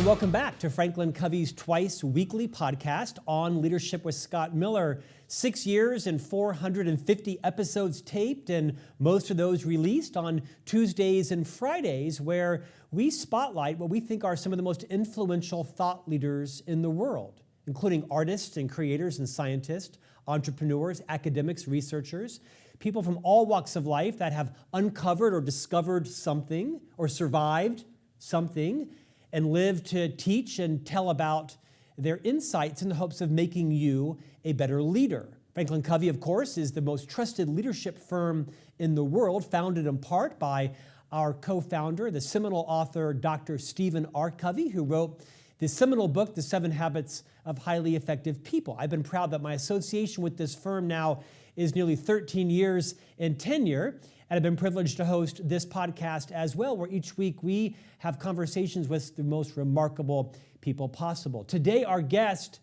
and welcome back to FranklinCovey's twice-weekly podcast on Leadership with Scott Miller. 6 years and 450 episodes taped, and most of those released on Tuesdays and Fridays, where we spotlight what we think are some of the most influential thought leaders in the world, including artists and creators and scientists, entrepreneurs, academics, researchers, people from all walks of life that have uncovered or discovered something or survived something and live to teach and tell about their insights in the hopes of making you a better leader. FranklinCovey, of course, is the most trusted leadership firm in the world, founded in part by our co-founder, the seminal author, Dr. Stephen R. Covey, who wrote the seminal book, The 7 Habits of Highly Effective People. I've been proud that my association with this firm now is nearly 13 years in tenure, and I've been privileged to host this podcast as well, where each week we have conversations with the most remarkable people possible. Today, our guest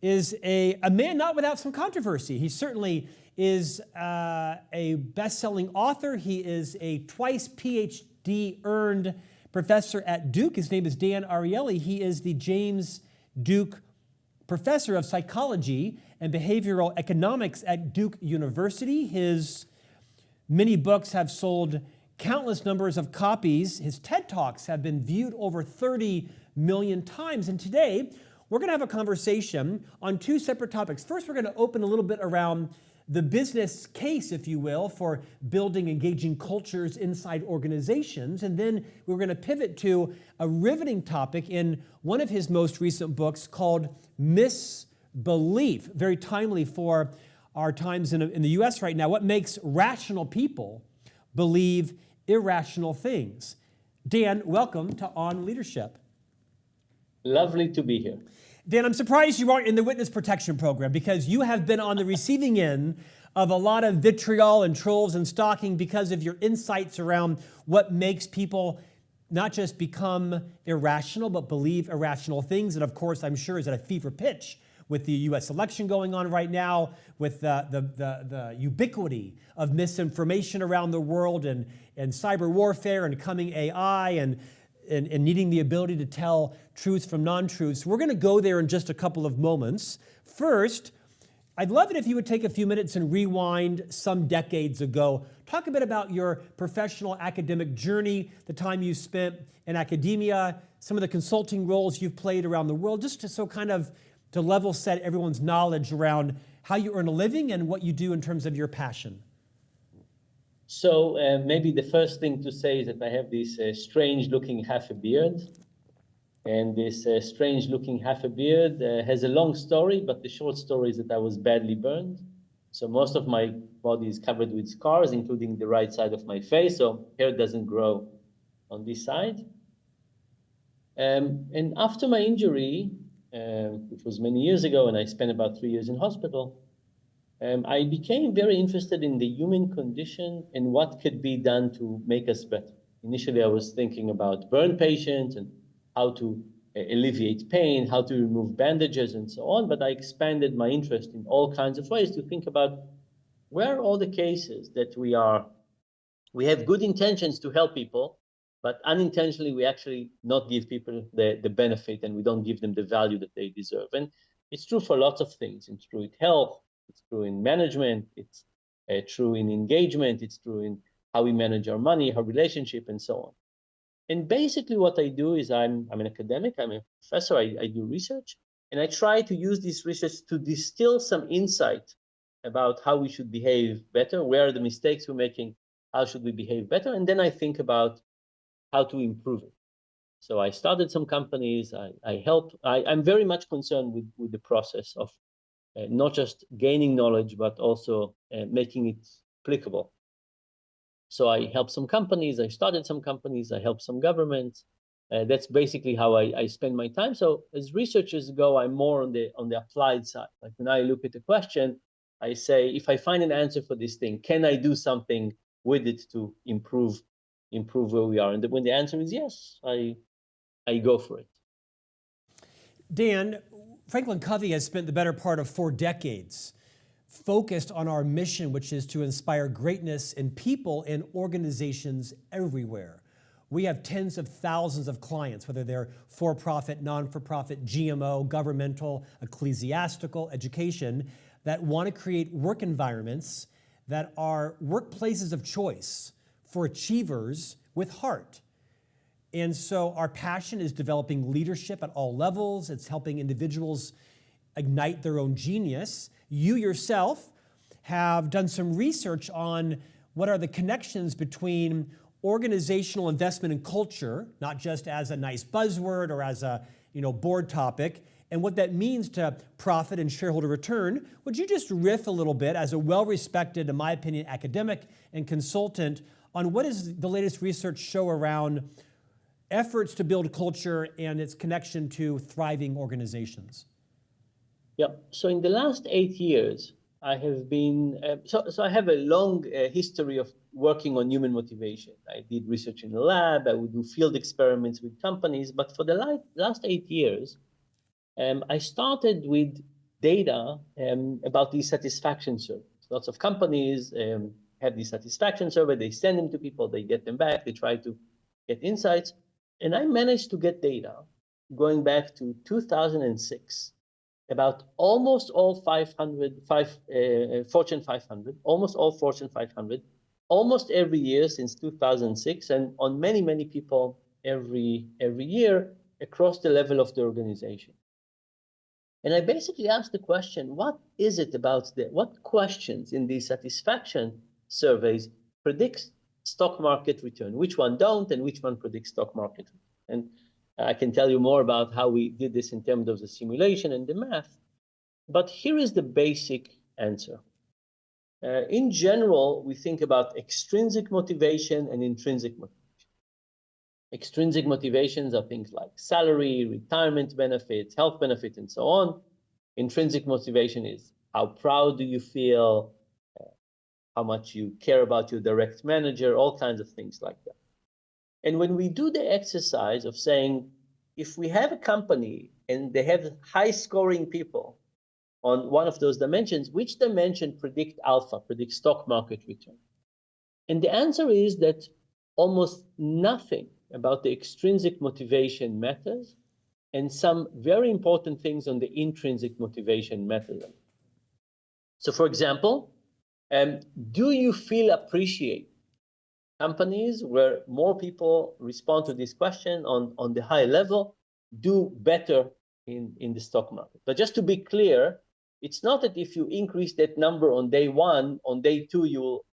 is a man not without some controversy. He certainly is a best-selling author. He is a twice PhD-earned professor at Duke. His name is Dan Ariely. He is the James Duke Professor of Psychology and Behavioral Economics at Duke University. His many books have sold countless numbers of copies. His TED Talks have been viewed over 30 million times. And today, we're going to have a conversation on two separate topics. First, we're going to open a little bit around the business case, if you will, for building engaging cultures inside organizations. And then we're going to pivot to a riveting topic in one of his most recent books called Misbelief, very timely for our times in the U.S. right now. What makes rational people believe irrational things? Dan, welcome to On Leadership. Lovely to be here. Dan, I'm surprised you aren't in the witness protection program, because you have been on the receiving end of a lot of vitriol and trolls and stalking because of your insights around what makes people not just become irrational, but believe irrational things. And of course, I'm sure is at a fever pitch with the U.S. election going on right now, with the ubiquity of misinformation around the world, and cyber warfare and coming AI and needing the ability to tell truths from non-truths. We're going to go there in just a couple of moments. First, I'd love it if you would take a few minutes and rewind some decades ago. Talk a bit about your professional academic journey, the time you spent in academia, some of the consulting roles you've played around the world, just to level set everyone's knowledge around how you earn a living and what you do in terms of your passion. So maybe the first thing to say is that I have this strange-looking half a beard. And this strange-looking half a beard has a long story, but the short story is that I was badly burned. So most of my body is covered with scars, including the right side of my face, so hair doesn't grow on this side. And after my injury, which was many years ago, and I spent about 3 years in hospital, I became very interested in the human condition and what could be done to make us better. Initially, I was thinking about burn patients and how to alleviate pain, how to remove bandages and so on, but I expanded my interest in all kinds of ways to think about where are all the cases that we have good intentions to help people, but unintentionally we actually not give people the benefit, and we don't give them the value that they deserve. And it's true for lots of things. It's true in health, it's true in management, it's true in engagement, it's true in how we manage our money, our relationship, and so on. And basically what I do is I'm an academic, I'm a professor, I do research, and I try to use this research to distill some insight about how we should behave better, where are the mistakes we're making, how should we behave better, and then I think about how to improve it. So I started some companies, I'm very much concerned with the process of not just gaining knowledge, but also making it applicable. So I helped some companies, I started some companies, I helped some governments. That's basically how I spend my time. So as researchers go, I'm more on the applied side. Like when I look at a question, I say, if I find an answer for this thing, can I do something with it to improve where we are? And when the answer is yes, I go for it. Dan, FranklinCovey has spent the better part of 4 decades focused on our mission, which is to inspire greatness in people and organizations everywhere. We have tens of thousands of clients, whether they're for-profit, non-for-profit, GMO, governmental, ecclesiastical, education, that want to create work environments that are workplaces of choice for achievers with heart. And so our passion is developing leadership at all levels. It's helping individuals ignite their own genius. You yourself have done some research on what are the connections between organizational investment in culture, not just as a nice buzzword or as a board topic, and what that means to profit and shareholder return. Would you just riff a little bit as a well-respected, in my opinion, academic and consultant on what is the latest research show around efforts to build culture and its connection to thriving organizations? Yeah. So in the last 8 years, I have been, so I have a long history of working on human motivation. I did research in the lab, I would do field experiments with companies, but for the last 8 years, I started with data about these satisfaction surveys. Lots of companies have these satisfaction surveys, they send them to people, they get them back, they try to get insights. And I managed to get data going back to 2006 about almost all Fortune 500, almost all Fortune 500, almost every year since 2006, and on many, many people every year across the level of the organization. And I basically asked the question, what is it about what questions in these satisfaction surveys predicts stock market return? Which one don't, and which one predicts stock market return? And I can tell you more about how we did this in terms of the simulation and the math. But here is the basic answer. In general, we think about extrinsic motivation and intrinsic motivation. Extrinsic motivations are things like salary, retirement benefits, health benefits, and so on. Intrinsic motivation is how proud do you feel, how much you care about your direct manager, all kinds of things like that. And when we do the exercise of saying, if we have a company and they have high-scoring people on one of those dimensions, which dimension predict alpha, predict stock market return? And the answer is that almost nothing about the extrinsic motivation matters, and some very important things on the intrinsic motivation matter. So for example, do you feel appreciated? Companies where more people respond to this question on the high level do better in the stock market. But just to be clear, it's not that if you increase that number on day one, on day two, you will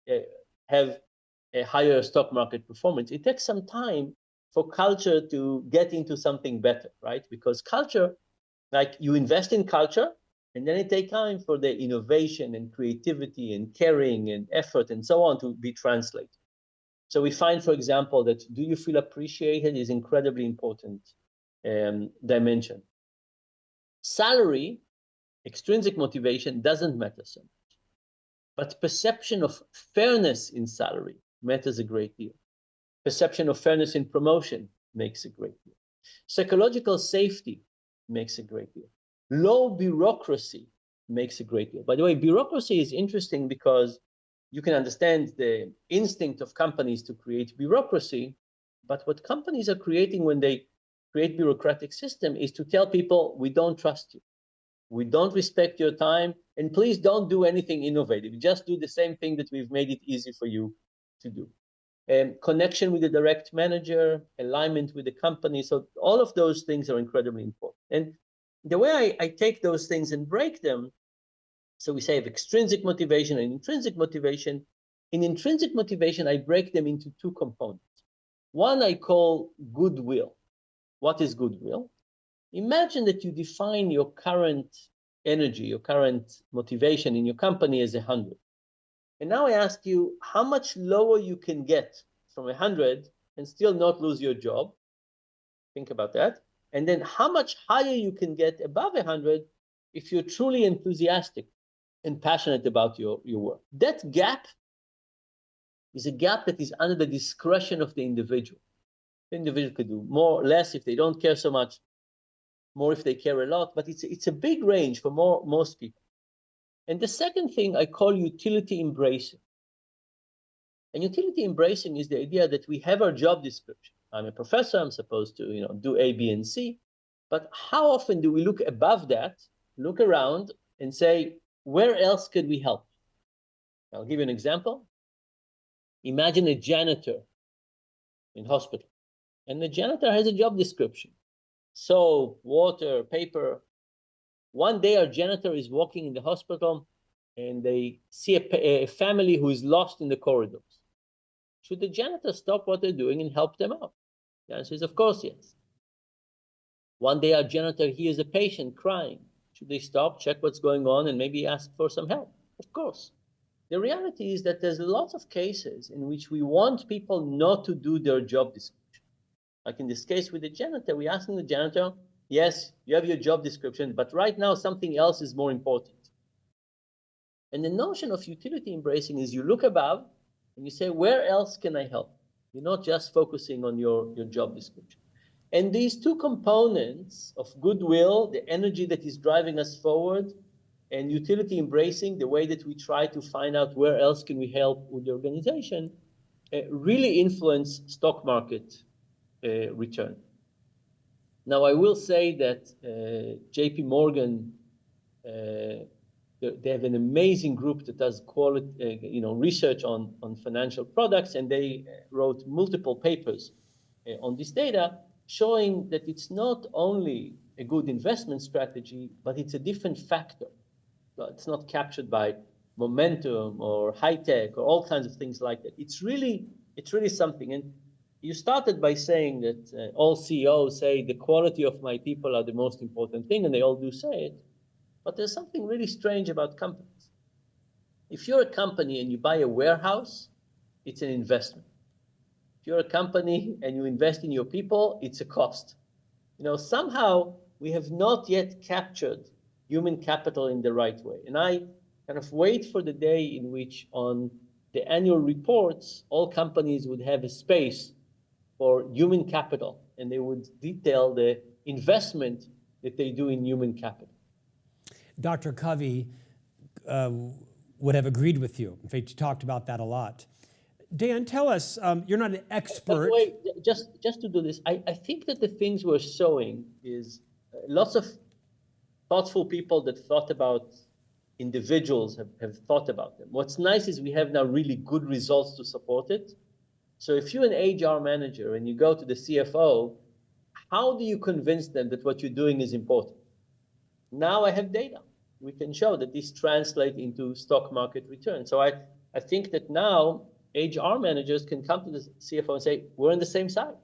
have a higher stock market performance. It takes some time for culture to get into something better, right? Because culture, like you invest in culture, and then it takes time for the innovation and creativity and caring and effort and so on to be translated. So we find, for example, that do you feel appreciated is incredibly important dimension. Salary, extrinsic motivation doesn't matter so much, but perception of fairness in salary matters a great deal. Perception of fairness in promotion makes a great deal. Psychological safety makes a great deal. Low bureaucracy makes a great deal. By the way, bureaucracy is interesting because you can understand the instinct of companies to create bureaucracy, but what companies are creating when they create bureaucratic system is to tell people, we don't trust you. We don't respect your time, and please don't do anything innovative. Just do the same thing that we've made it easy for you to do. Connection with the direct manager, alignment with the company. So all of those things are incredibly important. And the way I take those things and break them, so we say of extrinsic motivation and intrinsic motivation. In intrinsic motivation, I break them into two components. One I call goodwill. What is goodwill? Imagine that you define your current energy, your current motivation in your company as 100. And now I ask you how much lower you can get from 100 and still not lose your job. Think about that. And then how much higher you can get above 100 if you're truly enthusiastic and passionate about your work. That gap is a gap that is under the discretion of the individual. The individual could do more or less if they don't care so much, more if they care a lot, but it's a big range for most people. And the second thing I call utility embracing. And utility embracing is the idea that we have our job description. I'm a professor, I'm supposed to, do A, B, and C. But how often do we look above that, look around, and say, where else could we help? I'll give you an example. Imagine a janitor in hospital, and the janitor has a job description: soap, water, paper. One day, our janitor is walking in the hospital, and they see a family who is lost in the corridors. Should the janitor stop what they're doing and help them out? The answer is, of course, yes. One day, our janitor hears a patient crying. Should they stop, check what's going on, and maybe ask for some help? Of course. The reality is that there's lots of cases in which we want people not to do their job description. Like in this case with the janitor, we're asking the janitor, yes, you have your job description, but right now something else is more important. And the notion of utility embracing is you look above and you say, where else can I help? You're not just focusing on your job description. And these two components of goodwill, the energy that is driving us forward, and utility embracing, the way that we try to find out where else can we help with the organization, really influence stock market return. Now, I will say that JP Morgan, they have an amazing group that does quality, research on financial products, and they wrote multiple papers on this data, showing that it's not only a good investment strategy, but it's a different factor. So it's not captured by momentum or high tech or all kinds of things like that. It's really something. And you started by saying that all CEOs say the quality of my people are the most important thing, and they all do say it. But there's something really strange about companies. If you're a company and you buy a warehouse, it's an investment. If you're a company and you invest in your people, it's a cost. Somehow we have not yet captured human capital in the right way. And I kind of wait for the day in which on the annual reports, all companies would have a space for human capital, and they would detail the investment that they do in human capital. Dr. Covey would have agreed with you. In fact, you talked about that a lot. Dan, tell us, you're not an expert. By the way, just to do this, I think that the things we're showing is lots of thoughtful people that thought about individuals have thought about them. What's nice is we have now really good results to support it. So if you're an HR manager and you go to the CFO, how do you convince them that what you're doing is important? Now I have data. We can show that this translates into stock market return. So I think that now HR managers can come to the CFO and say, we're on the same side.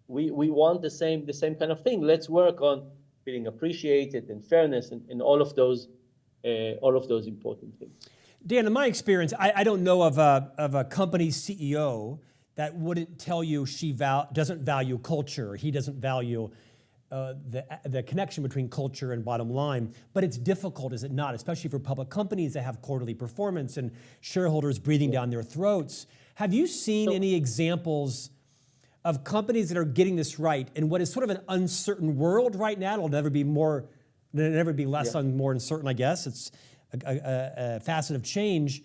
We want the same kind of thing. Let's work on feeling appreciated and fairness and all of those important things. Dan, in my experience, I don't know of a company CEO that wouldn't tell you she doesn't value culture. He doesn't value the connection between culture and bottom line. But it's difficult, is it not? Especially for public companies that have quarterly performance and shareholders breathing down their throats. Have you seen any examples of companies that are getting this right in what is sort of an uncertain world right now? It'll never be less more uncertain, I guess. It's a facet of change.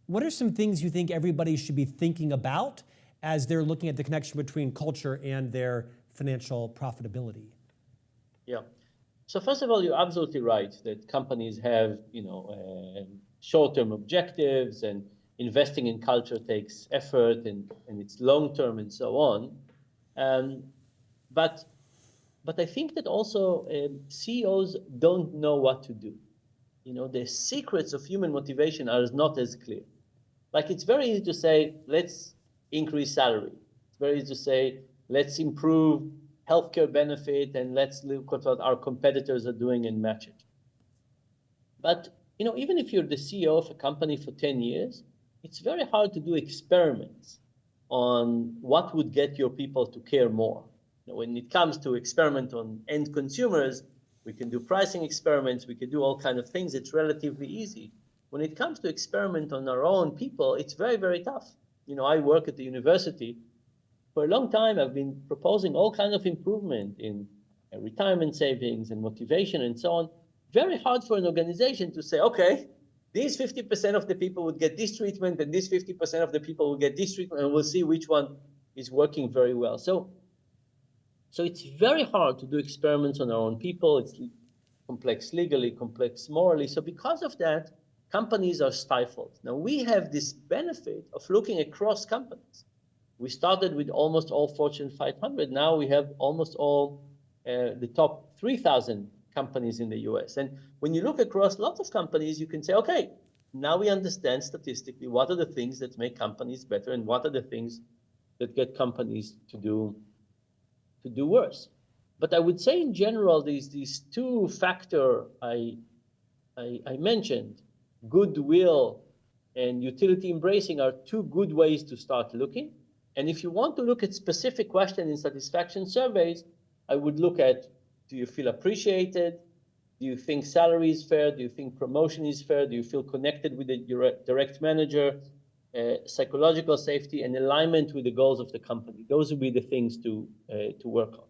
What are some things you think everybody should be thinking about as they're looking at the connection between culture and their financial profitability? Yeah. So first of all, you're absolutely right that companies have, short-term objectives, and investing in culture takes effort and it's long-term and so on. But I think that also CEOs don't know what to do. The secrets of human motivation are not as clear. Like, it's very easy to say, let's increase salary. It's very easy to say, let's improve healthcare benefit and let's look at what our competitors are doing and match it. But, even if you're the CEO of a company for 10 years, it's very hard to do experiments on what would get your people to care more. When it comes to experiment on end consumers, we can do pricing experiments, we can do all kinds of things. It's relatively easy. When it comes to experiment on our own people, it's very, very tough. I work at the university. For a long time, I've been proposing all kinds of improvement in retirement savings and motivation and so on. Very hard for an organization to say, okay, these 50% of the people would get this treatment and this 50% of the people will get this treatment, and we'll see which one is working very well. So So it's very hard to do experiments on our own people. It's complex legally, complex morally. So because of that, companies are stifled. Now we have this benefit of looking across companies. We started with almost all Fortune 500. Now we have almost all the top 3,000 companies in the US. And when you look across lots of companies, you can say, okay, now we understand statistically what are the things that make companies better and what are the things that get companies to do worse. But I would say in general, these two factors I mentioned, goodwill and utility embracing, are two good ways to start looking. And if you want to look at specific questions in satisfaction surveys, I would look at, do you feel appreciated? Do you think salary is fair? Do you think promotion is fair? Do you feel connected with the direct manager? Psychological safety and alignment with the goals of the company. Those would be the things to work on.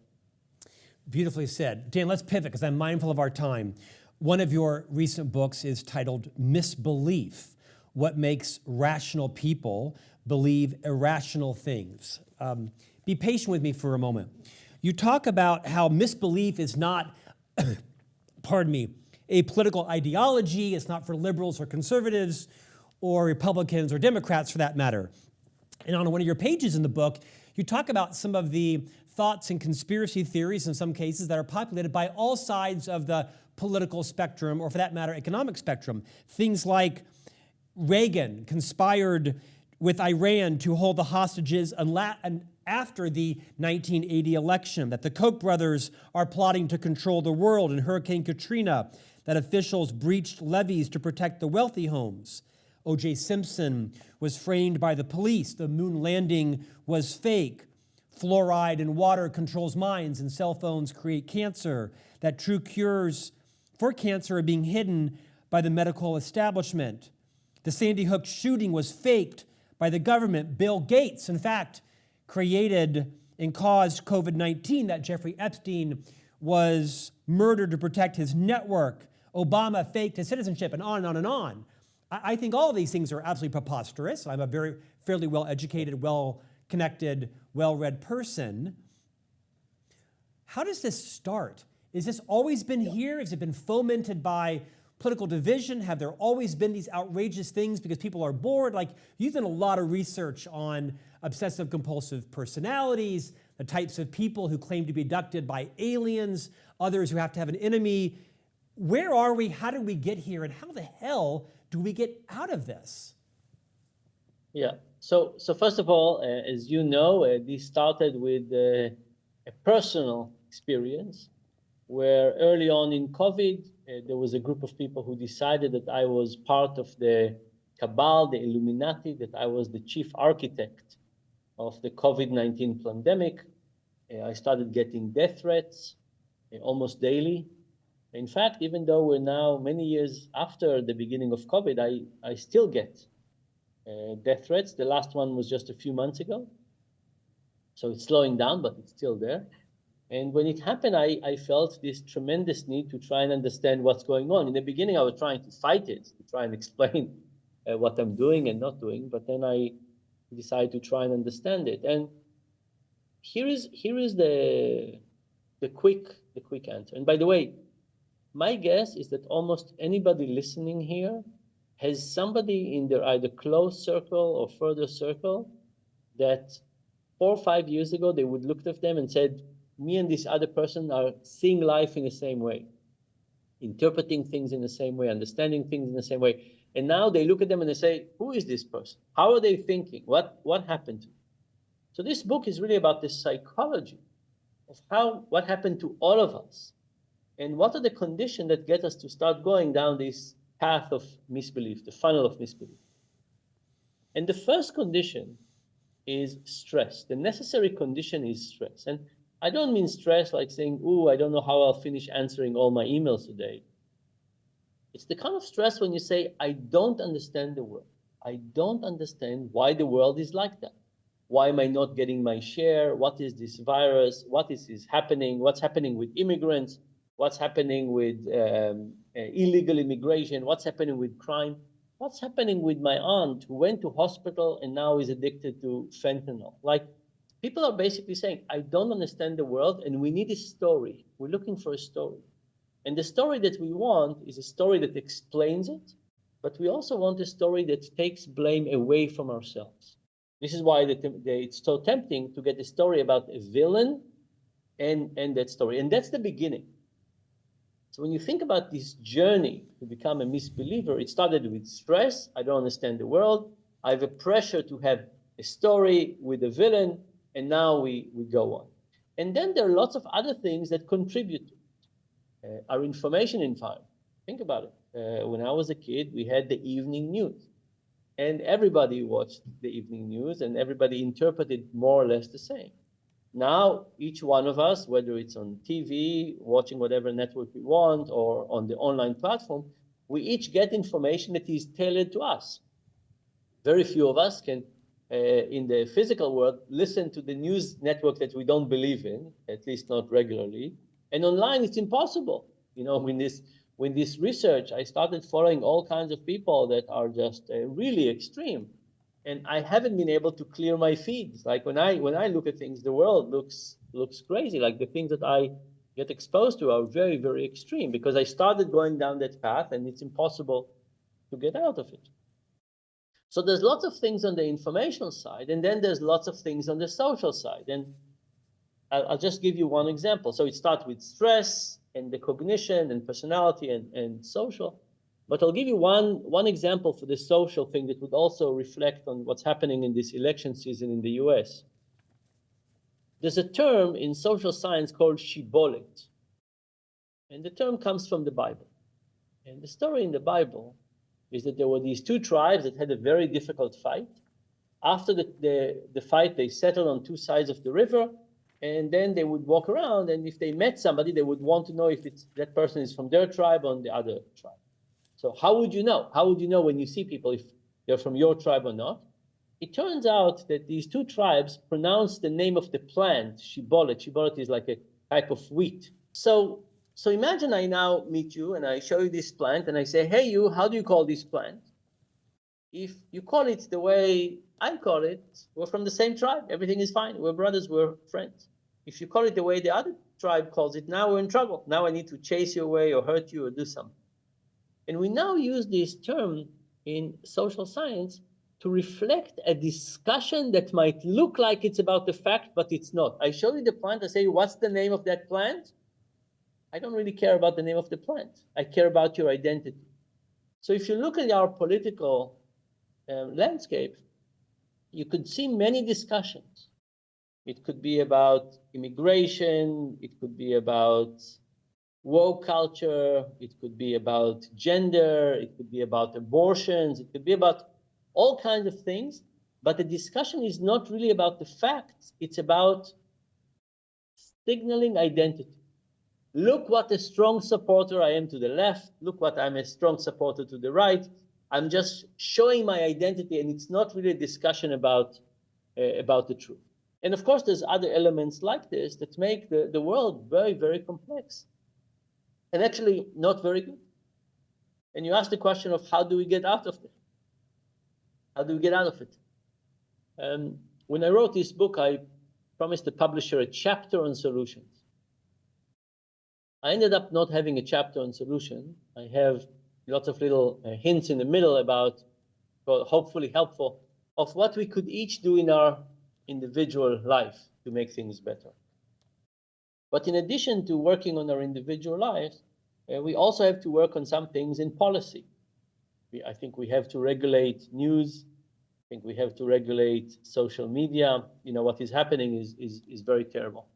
Beautifully said. Dan, let's pivot because I'm mindful of our time. One of your recent books is titled Misbelief: What Makes Rational People Believe Irrational Things. Be patient with me for a moment. You talk about how misbelief is not, pardon me, a political ideology. It's not for liberals or conservatives or Republicans or Democrats for that matter. And on one of your pages in the book, you talk about some of the thoughts and conspiracy theories in some cases that are populated by all sides of the political spectrum, or for that matter, economic spectrum. Things like Reagan conspired with Iran to hold the hostages after the 1980 election, that the Koch brothers are plotting to control the world in Hurricane Katrina, that officials breached levees to protect the wealthy homes. O.J. Simpson was framed by the police. The moon landing was fake. Fluoride in water controls minds and cell phones create cancer. That true cures for cancer are being hidden by the medical establishment. The Sandy Hook shooting was faked by the government. Bill Gates, in fact, created and caused COVID-19. That Jeffrey Epstein was murdered to protect his network. Obama faked his citizenship, and on and on and on. I think all of these things are absolutely preposterous. I'm a fairly well-educated, well-connected, well-read person. How does this start? Has this always been here? Has it been fomented by political division? Have there always been these outrageous things because people are bored? Like, you've done a lot of research on obsessive compulsive personalities, the types of people who claim to be abducted by aliens, others who have to have an enemy. Where are we? How did we get here? And how the hell do we get out of this? Yeah. So first of all, as you know, this started with a personal experience where early on in COVID, there was a group of people who decided that I was part of the cabal, the Illuminati, that I was the chief architect of the COVID-19 pandemic. I started getting death threats almost daily. In fact, even though we're now many years after the beginning of COVID, I still get death threats. The last one was just a few months ago. So it's slowing down, but it's still there. And when it happened, I felt this tremendous need to try and understand what's going on. In the beginning, I was trying to fight it, to try and explain what I'm doing and not doing. But then I decided to try and understand it. And here is the quick answer. And by the way, my guess is that almost anybody listening here has somebody in their either close circle or further circle that 4 or 5 years ago, they would look at them and said, me and this other person are seeing life in the same way, interpreting things in the same way, understanding things in the same way. And now they look at them and they say, who is this person? How are they thinking? What happened to them? So this book is really about the psychology of what happened to all of us. And what are the conditions that get us to start going down this path of misbelief, the funnel of misbelief? And the first condition is stress. The necessary condition is stress. And I don't mean stress like saying, ooh, I don't know how I'll finish answering all my emails today. It's the kind of stress when you say, I don't understand the world. I don't understand why the world is like that. Why am I not getting my share? What is this virus? What is happening? What's happening with immigrants? What's happening with illegal immigration? What's happening with crime? What's happening with my aunt who went to hospital and now is addicted to fentanyl? Like, People are basically saying, I don't understand the world and we need a story. We're looking for a story. And the story that we want is a story that explains it, but we also want a story that takes blame away from ourselves. This is why it's so tempting to get a story about a villain and that story. And that's the beginning. So when you think about this journey to become a misbeliever, it started with stress. I don't understand the world. I have a pressure to have a story with a villain, and now we go on. And then there are lots of other things that contribute to it. Our information environment. Think about it. When I was a kid, we had the evening news. And everybody watched the evening news, and everybody interpreted more or less the same. Now, each one of us, whether it's on TV, watching whatever network we want, or on the online platform, we each get information that is tailored to us. Very few of us can, in the physical world, listen to the news network that we don't believe in, at least not regularly. And online, it's impossible. You know, when this research, I started following all kinds of people that are just really extreme. And I haven't been able to clear my feeds. Like when I look at things, the world looks crazy. Like the things that I get exposed to are very, very extreme because I started going down that path and it's impossible to get out of it. So there's lots of things on the informational side, and then there's lots of things on the social side. And I'll just give you one example. So it starts with stress and the cognition and personality and social. But I'll give you one example for the social thing that would also reflect on what's happening in this election season in the US. There's a term in social science called shibolet. And the term comes from the Bible. And the story in the Bible is that there were these two tribes that had a very difficult fight. After the fight, they settled on two sides of the river, and then they would walk around, and if they met somebody, they would want to know if that person is from their tribe or the other tribe. So how would you know? How would you know when you see people if they're from your tribe or not? It turns out that these two tribes pronounce the name of the plant, shibolet. Shibolet is like a type of wheat. So imagine I now meet you and I show you this plant and I say, hey, you, how do you call this plant? If you call it the way I call it, we're from the same tribe. Everything is fine. We're brothers. We're friends. If you call it the way the other tribe calls it, now we're in trouble. Now I need to chase you away or hurt you or do something. And we now use this term in social science to reflect a discussion that might look like it's about the fact, but it's not. I show you the plant. I say, what's the name of that plant? I don't really care about the name of the plant. I care about your identity. So if you look at our political landscape, you could see many discussions. It could be about immigration. It could be about woke culture. It could be about gender. It could be about abortions. It could be about all kinds of things. But the discussion is not really about the facts. It's about signaling identity. Look what a strong supporter I am to the left. Look what I'm a strong supporter to the right. I'm just showing my identity, and it's not really a discussion about the truth. And of course, there's other elements like this that make the world very, very complex and actually not very good. And you ask the question of how do we get out of it? How do we get out of it? When I wrote this book, I promised the publisher a chapter on solutions. I ended up not having a chapter on solution. I have lots of little hints in the middle about, well, hopefully helpful, of what we could each do in our individual life to make things better. But in addition to working on our individual lives, we also have to work on some things in policy. I think we have to regulate news. I think we have to regulate social media. You know, what is happening is very terrible.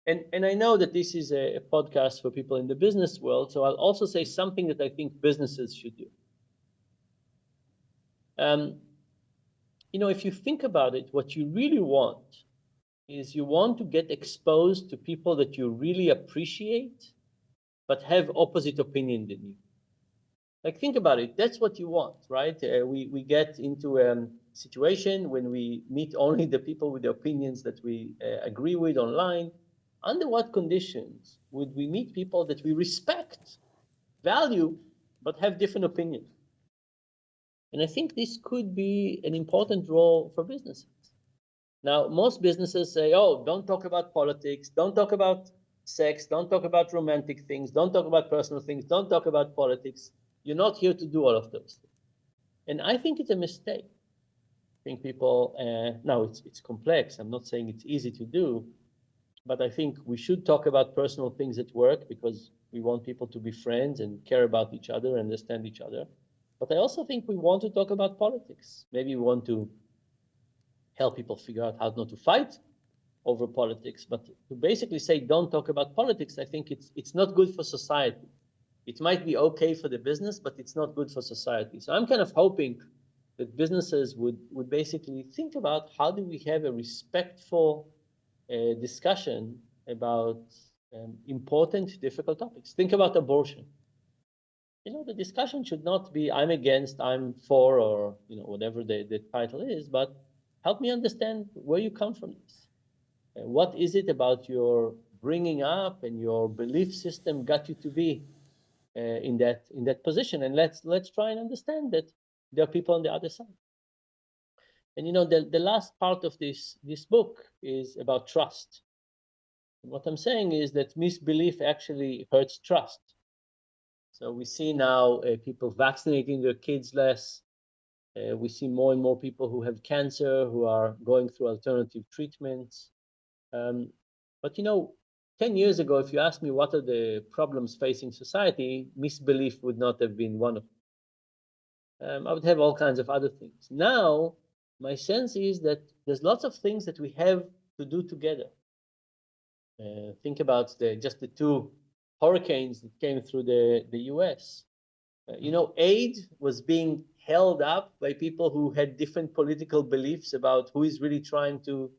And I know that this is a podcast for people in the business world, so I'll also say something that I think businesses should do. You know, if you think about it, what you really want is you want to get exposed to people that you really appreciate, but have opposite opinion than you. Like, think about it. That's what you want, right? We get into a situation when we meet only the people with the opinions that we agree with online. Under what conditions would we meet people that we respect, value, but have different opinions? And I think this could be an important role for businesses. Now, most businesses say, oh, don't talk about politics, don't talk about sex, don't talk about romantic things, don't talk about personal things, don't talk about politics. You're not here to do all of those things. And I think it's a mistake. I think people, now it's complex. I'm not saying it's easy to do, but I think we should talk about personal things at work because we want people to be friends and care about each other, understand each other. But I also think we want to talk about politics. Maybe we want to help people figure out how not to fight over politics, but to basically say don't talk about politics, I think it's not good for society. It might be okay for the business, but it's not good for society. So I'm kind of hoping that businesses would basically think about how do we have a respectful discussion about important, difficult topics. Think about abortion. The discussion should not be I'm against, I'm for, or whatever the title is, but help me understand where you come from this. What is it about your bringing up and your belief system got you to be in that position? And let's try and understand that there are people on the other side. And the last part of this book is about trust. And what I'm saying is that misbelief actually hurts trust. So we see now people vaccinating their kids less. We see more and more people who have cancer who are going through alternative treatments. But 10 years ago, if you asked me what are the problems facing society, misbelief would not have been one of them. I would have all kinds of other things. Now, my sense is that there's lots of things that we have to do together. Think about just the two hurricanes that came through the US. Aid was being held up by people who had different political beliefs about who is really trying to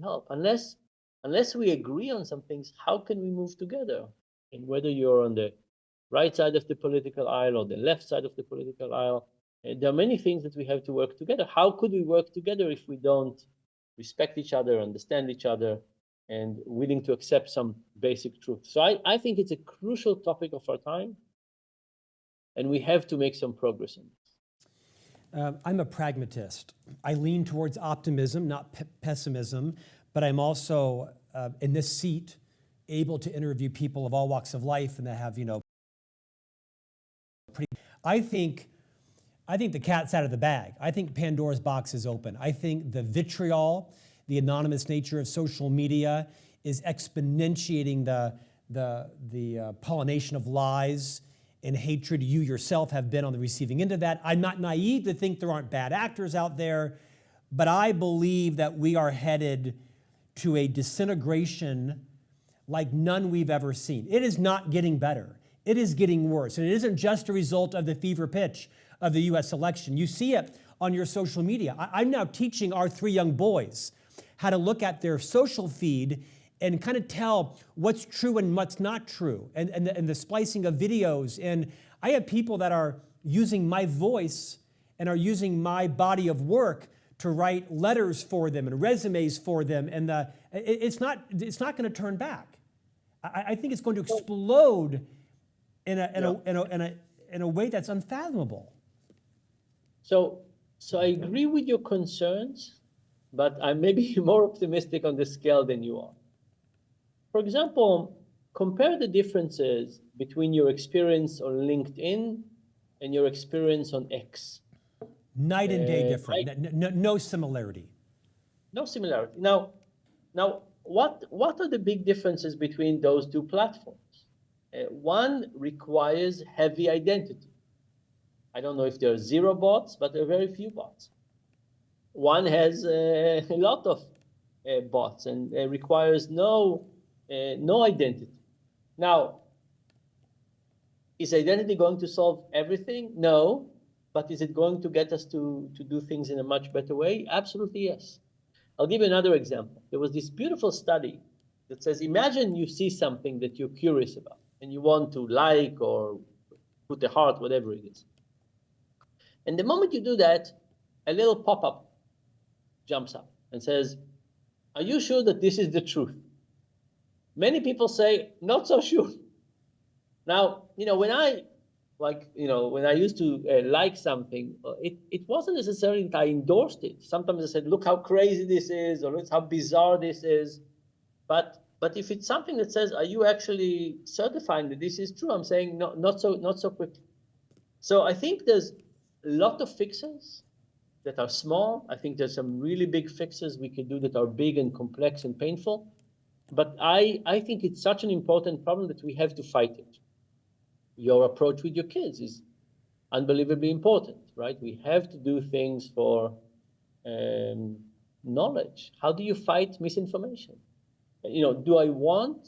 help. Unless we agree on some things, how can we move together? And whether you're on the right side of the political aisle or the left side of the political aisle, there are many things that we have to work together. How could we work together if we don't respect each other, understand each other, and willing to accept some basic truth? So I think it's a crucial topic of our time, and we have to make some progress in this. I'm a pragmatist. I lean towards optimism, not pessimism, but I'm also, in this seat, able to interview people of all walks of life and that have, I think the cat's out of the bag. I think Pandora's box is open. I think the vitriol, the anonymous nature of social media is exponentiating the pollination of lies and hatred. You yourself have been on the receiving end of that. I'm not naive to think there aren't bad actors out there, but I believe that we are headed to a disintegration like none we've ever seen. It is not getting better. It is getting worse. And it isn't just a result of the fever pitch of the US election. You see it on your social media. I'm now teaching our 3 young boys how to look at their social feed and kind of tell what's true and what's not true, and the splicing of videos. And I have people that are using my voice and are using my body of work to write letters for them and resumes for them, and it's not going to turn back. I think it's going to explode in a way that's unfathomable. So I agree with your concerns, but I'm maybe more optimistic on the scale than you are. For example, compare the differences between your experience on LinkedIn and your experience on X. Night and day different. No similarity. No similarity. Now, what are the big differences between those two platforms? One requires heavy identity. I don't know if there are 0 bots, but there are very few bots. One has a lot of bots and requires no identity. Now, is identity going to solve everything? No, but is it going to get us to do things in a much better way? Absolutely yes. I'll give you another example. There was this beautiful study that says, imagine you see something that you're curious about and you want to like or put a heart, whatever it is. And the moment you do that, a little pop-up jumps up and says, are you sure that this is the truth? Many people say, not so sure. Now, when like, when I used to like something, it wasn't necessarily that I endorsed it. Sometimes I said, look how crazy this is, or look how bizarre this is. But if it's something that says, are you actually certifying that this is true? I'm saying no, not so quickly. So I think there's a lot of fixes that are small. I think there's some really big fixes we could do that are big and complex and painful. But I think it's such an important problem that we have to fight it. Your approach with your kids is unbelievably important, right? We have to do things for knowledge. How do you fight misinformation? Do I want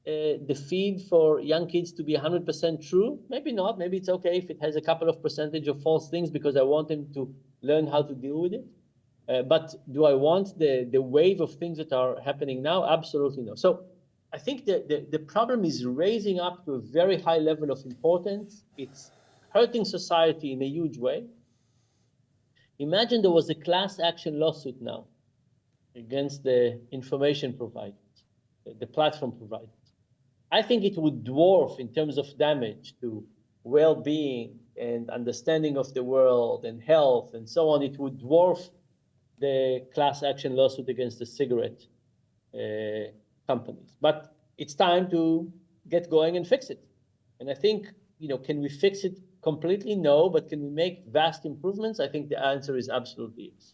the feed for young kids to be 100% true? Maybe not. Maybe it's okay if it has a couple of percentage of false things because I want them to learn how to deal with it. But do I want the wave of things that are happening now? Absolutely no. So I think the problem is raising up to a very high level of importance. It's hurting society in a huge way. Imagine there was a class action lawsuit now against the information providers, the platform providers. I think it would dwarf, in terms of damage to well-being and understanding of the world and health and so on, it would dwarf the class action lawsuit against the cigarette companies. But it's time to get going and fix it. And I think, can we fix it completely? No, but can we make vast improvements? I think the answer is absolutely yes.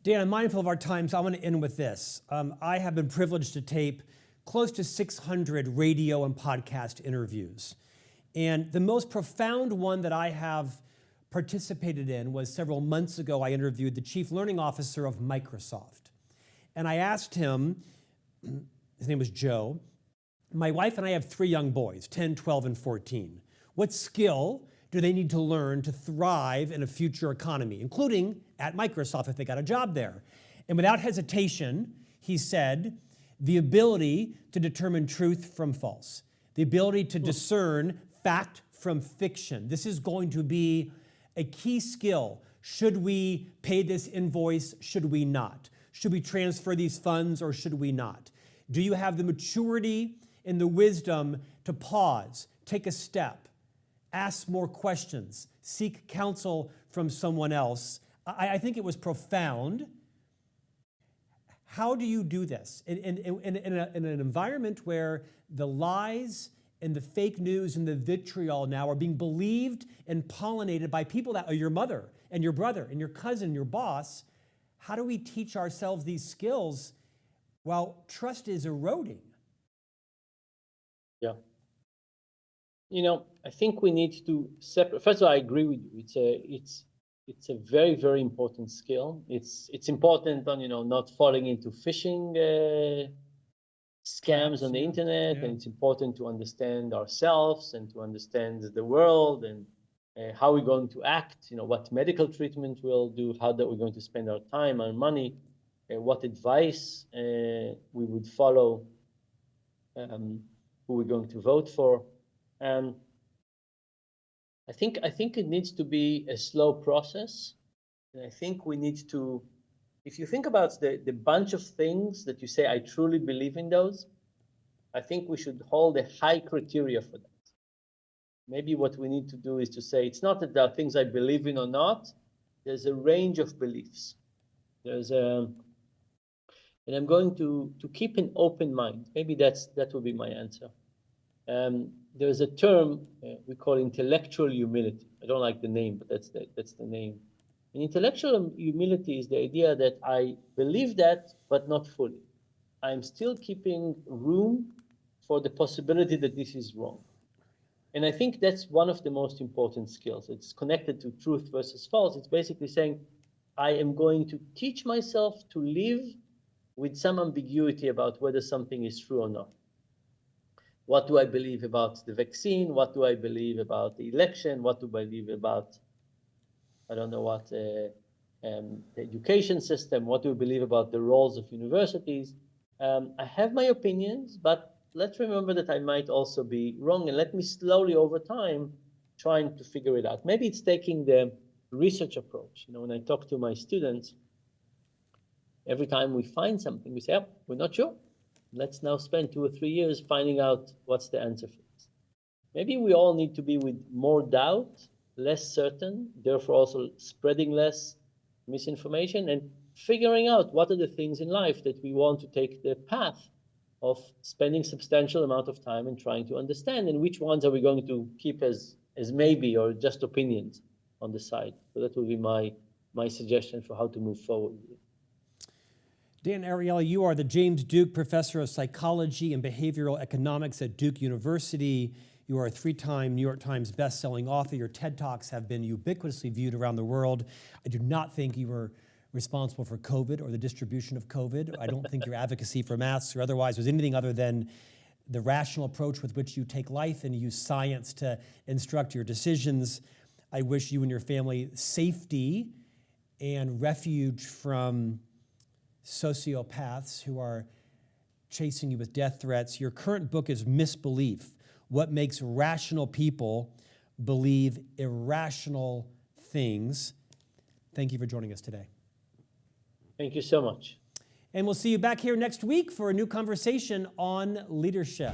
Dan, I'm mindful of our time, so I want to end with this. I have been privileged to tape close to 600 radio and podcast interviews. And the most profound one that I have participated in was several months ago. I interviewed the chief learning officer of Microsoft. And I asked him, his name was Joe, my wife and I have 3 young boys, 10, 12, and 14. What skill do they need to learn to thrive in a future economy, including at Microsoft if they got a job there? And without hesitation, he said, the ability to determine truth from false, the ability to discern fact from fiction. This is going to be a key skill. Should we pay this invoice? Should we not? Should we transfer these funds or should we not? Do you have the maturity and the wisdom to pause, take a step, ask more questions, seek counsel from someone else? I think it was profound. How do you do this in an environment where the lies and the fake news and the vitriol now are being believed and pollinated by people that are your mother and your brother and your cousin, your boss? How do we teach ourselves these skills while trust is eroding? Yeah. I think we need to separate. First of all, I agree with you. It's a very, very important skill. It's important on not falling into phishing scams on the internet, and it's important to understand ourselves and to understand the world and how we're going to act. What medical treatment we'll do, how that we're going to spend our time, our money, what advice we would follow, who we're going to vote for. I think it needs to be a slow process. And I think we need to, if you think about the bunch of things that you say, I truly believe in those, I think we should hold a high criteria for that. Maybe what we need to do is to say, it's not that there are things I believe in or not, there's a range of beliefs. And I'm going to keep an open mind. Maybe that will be my answer. There's a term we call intellectual humility. I don't like the name, but that's the name. And intellectual humility is the idea that I believe that, but not fully. I'm still keeping room for the possibility that this is wrong. And I think that's one of the most important skills. It's connected to truth versus false. It's basically saying, I am going to teach myself to live with some ambiguity about whether something is true or not. What do I believe about the vaccine? What do I believe about the election? What do I believe about, I don't know what, the education system? What do I believe about the roles of universities? I have my opinions, but let's remember that I might also be wrong, and let me slowly over time trying to figure it out. Maybe it's taking the research approach. When I talk to my students, every time we find something, we say, we're not sure. Let's now spend 2 or 3 years finding out what's the answer for this. maybe we all need to be with more doubt, less certain, therefore also spreading less misinformation and figuring out what are the things in life that we want to take the path of spending substantial amount of time and trying to understand, and which ones are we going to keep as maybe or just opinions on the side. So that will be my suggestion for how to move forward. Dan Ariely, you are the James Duke Professor of Psychology and Behavioral Economics at Duke University. You are a 3-time New York Times bestselling author. Your TED Talks have been ubiquitously viewed around the world. I do not think you were responsible for COVID or the distribution of COVID. I don't think your advocacy for masks or otherwise was anything other than the rational approach with which you take life and use science to instruct your decisions. I wish you and your family safety and refuge from sociopaths who are chasing you with death threats. Your current book is Misbelief: What Makes Rational People Believe Irrational Things. Thank you for joining us today. Thank you so much. And we'll see you back here next week for a new conversation on leadership.